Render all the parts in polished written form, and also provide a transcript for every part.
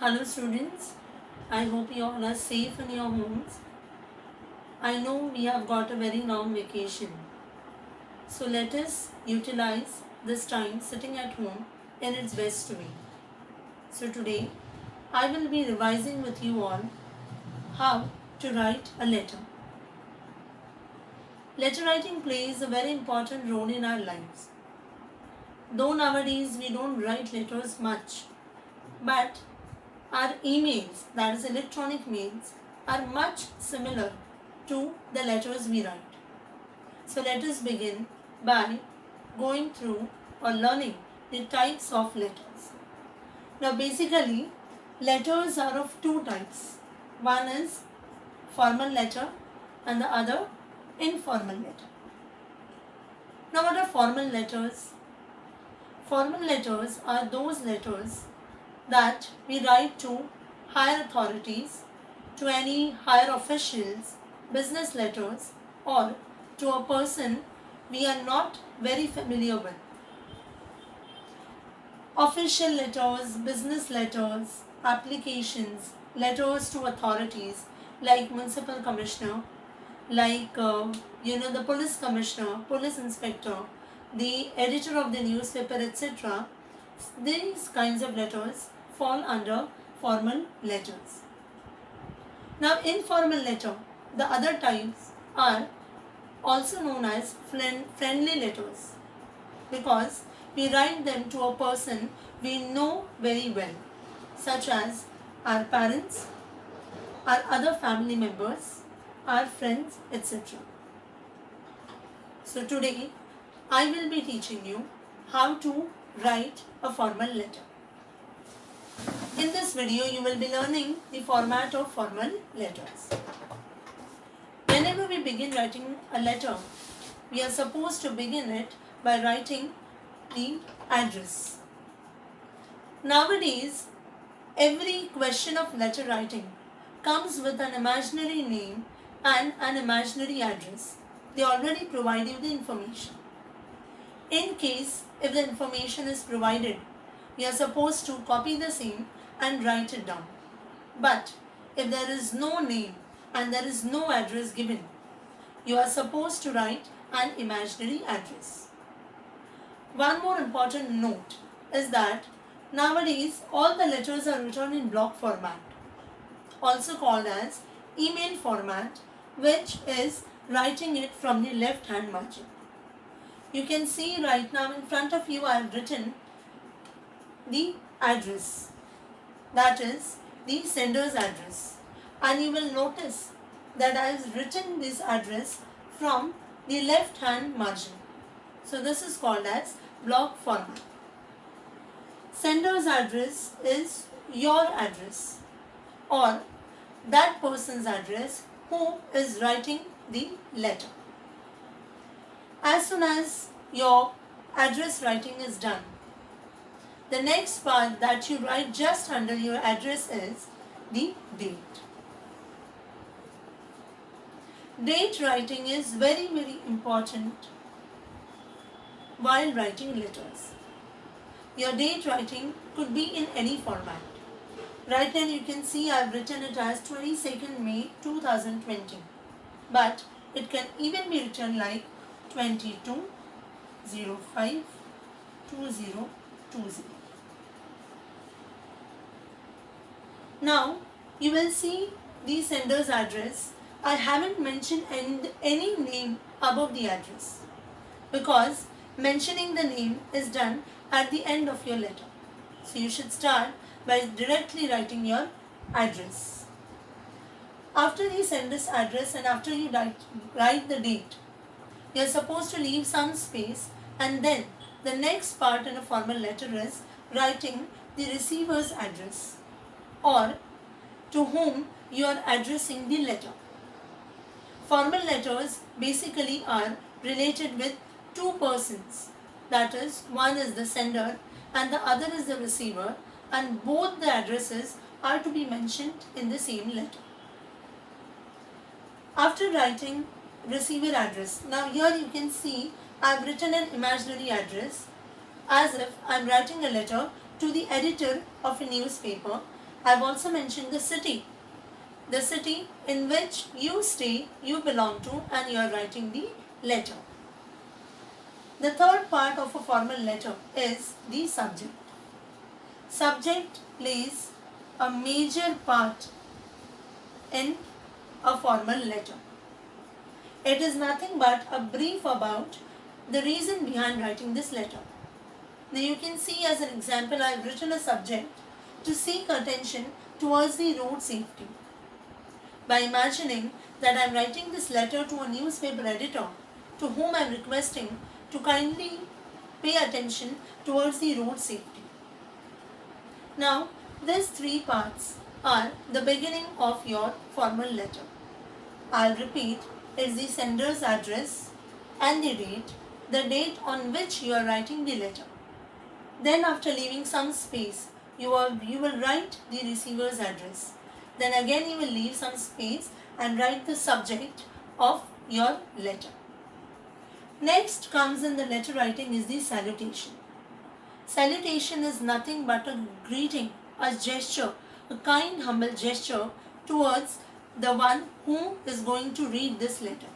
Hello students, I hope you all are safe in your homes. I know we have got a very long vacation. So let us utilize this time sitting at home in its best way. So today I will be revising with you all how to write a letter. Letter writing plays a very important role in our lives. Though nowadays we don't write letters much, but our emails, that is electronic mails, are much similar to the letters we write. So let us begin by going through or learning the types of letters. Now basically letters are of two types. One is formal letter and the other informal letter. Now what are formal letters? Formal letters are those letters that we write to higher authorities, to any higher officials, business letters, or to a person we are not very familiar with. Official letters, business letters, applications, letters to authorities like municipal commissioner, like the police commissioner, police inspector, the editor of the newspaper, etc. These kinds of letters fall under formal letters. Now informal letter, the other types are also known as friendly letters because we write them to a person we know very well, such as our parents, our other family members, our friends, etc. So today I will be teaching you how to write a formal letter. In this video you will be learning the format of formal letters. Whenever we begin writing a letter, we are supposed to begin it by writing the address. Nowadays, every question of letter writing comes with an imaginary name and an imaginary address. They already provide you the information. In case if the information is provided, we are supposed to copy the same and write it down. But if there is no name and there is no address given, you are supposed to write an imaginary address. One more important note is that nowadays all the letters are written in block format, also called as email format, which is writing it from the left hand margin. You can see right now in front of you I have written the address, that is the sender's address, and you will notice that I have written this address from the left hand margin. So this is called as block format. Sender's address is your address or that person's address who is writing the letter. As soon as your address writing is done, the next part that you write just under your address is the date. Date writing is very important while writing letters. Your date writing could be in any format. Right now you can see I have written it as 22nd May 2020, but it can even be written like 22/05/2020. Now you will see the sender's address. I haven't mentioned any name above the address because mentioning the name is done at the end of your letter. So you should start by directly writing your address. After the sender's address and after you write the date, you are supposed to leave some space, and then the next part in a formal letter is writing the receiver's address or to whom you are addressing the letter. Formal letters basically are related with two persons, that is, one is the sender and the other is the receiver, and both the addresses are to be mentioned in the same letter. After writing receiver address, now here you can see I have written an imaginary address as if I am writing a letter to the editor of a newspaper, I've also mentioned the city in which you stay, you belong to, and you are writing the letter. The third part of a formal letter is the subject. Subject plays a major part in a formal letter. It is nothing but a brief about the reason behind writing this letter. Now you can see as an example I have written a subject to seek attention towards the road safety. By imagining that I am writing this letter to a newspaper editor to whom I am requesting to kindly pay attention towards the road safety. Now these three parts are the beginning of your formal letter. I'll repeat, it's the sender's address and the date on which you are writing the letter. Then after leaving some space, you will write the receiver's address. Then again you will leave some space and write the subject of your letter. Next comes in the letter writing is the salutation. Salutation is nothing but a greeting, a gesture, a kind humble gesture towards the one who is going to read this letter.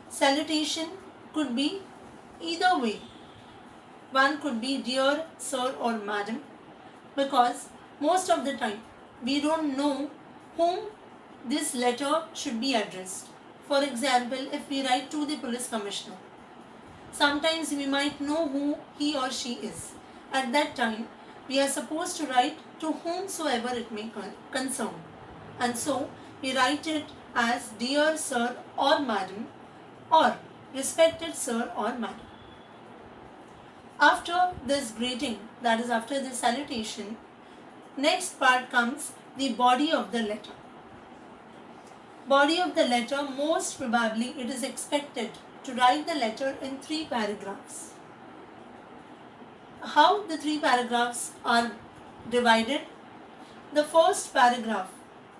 Salutation could be either way. One could be dear sir or madam, because most of the time we don't know whom this letter should be addressed. For example, if we write to the police commissioner, sometimes we might know who he or she is. At that time, we are supposed to write to whomsoever it may concern. And so, we write it as dear sir or madam, or respected sir or madam. After this greeting, that is after the salutation, next part comes the body of the letter. Body of the letter, most probably it is expected to write the letter in 3 paragraphs. How the 3 paragraphs are divided? The first paragraph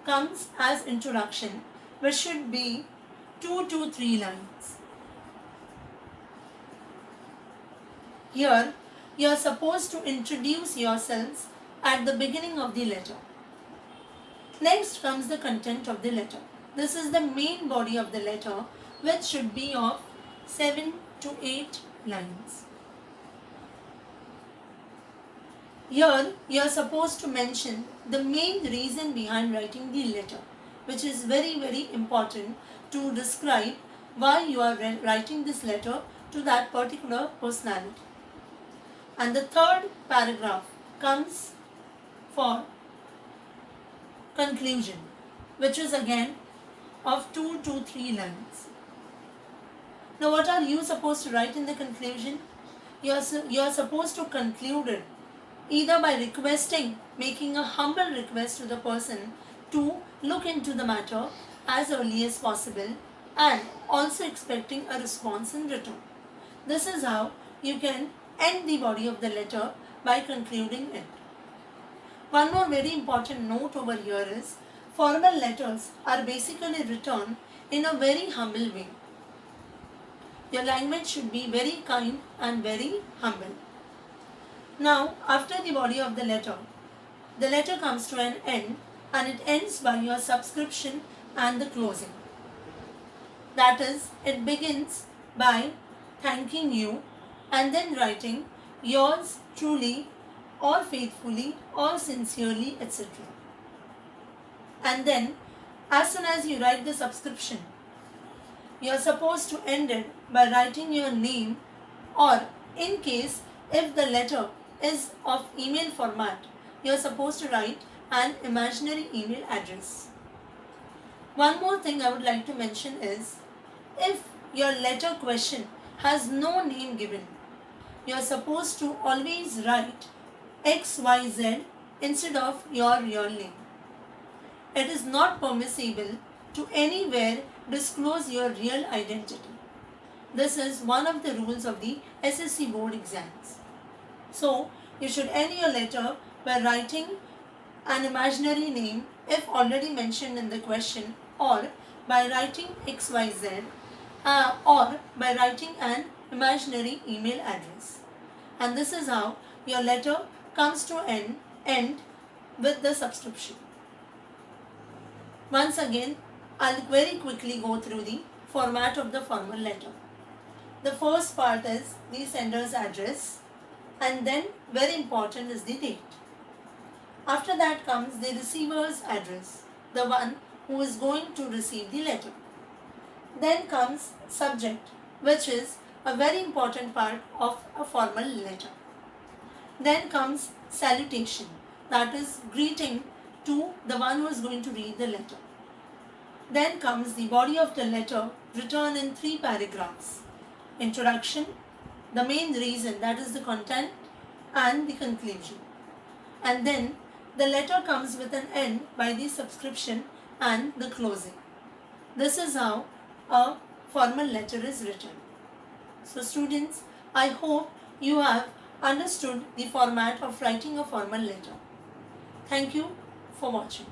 comes as introduction, which should be 2 to 3 lines. Here, you are supposed to introduce yourselves at the beginning of the letter. Next comes the content of the letter. This is the main body of the letter, which should be of 7 to 8 lines. Here, you are supposed to mention the main reason behind writing the letter, which is very, very important to describe why you are writing this letter to that particular personality. And the third paragraph comes for conclusion, which is again of 2 to 3 lines. Now what are you supposed to write in the conclusion? You are supposed to conclude it either by making a humble request to the person to look into the matter as early as possible, and also expecting a response in return. This is how you can end the body of the letter by concluding it. One more very important note over here is, formal letters are basically written in a very humble way. Your language should be very kind and very humble. Now, after the body of the letter comes to an end, and it ends by your subscription and the closing. That is, it begins by thanking you and then writing yours truly or faithfully or sincerely, etc. And then, as soon as you write the subscription, you are supposed to end it by writing your name, or in case if the letter is of email format, you are supposed to write an imaginary email address. One more thing I would like to mention is, if your letter question has no name given, you are supposed to always write XYZ instead of your real name. It is not permissible to anywhere disclose your real identity. This is one of the rules of the SSC board exams. So, you should end your letter by writing an imaginary name if already mentioned in the question, or by writing XYZ, or by writing an imaginary email address. And this is how your letter comes to end with the subscription. Once again, I'll very quickly go through the format of the formal letter. The first part is the sender's address, and then very important is the date. After that comes the receiver's address, the one who is going to receive the letter. Then comes subject, which is a very important part of a formal letter. Then comes salutation, that is greeting to the one who is going to read the letter. Then comes the body of the letter written in 3 paragraphs. Introduction, the main reason, that is the content, and the conclusion. And then the letter comes with an end by the subscription and the closing. This is how a formal letter is written. So students, I hope you have understood the format of writing a formal letter. Thank you for watching.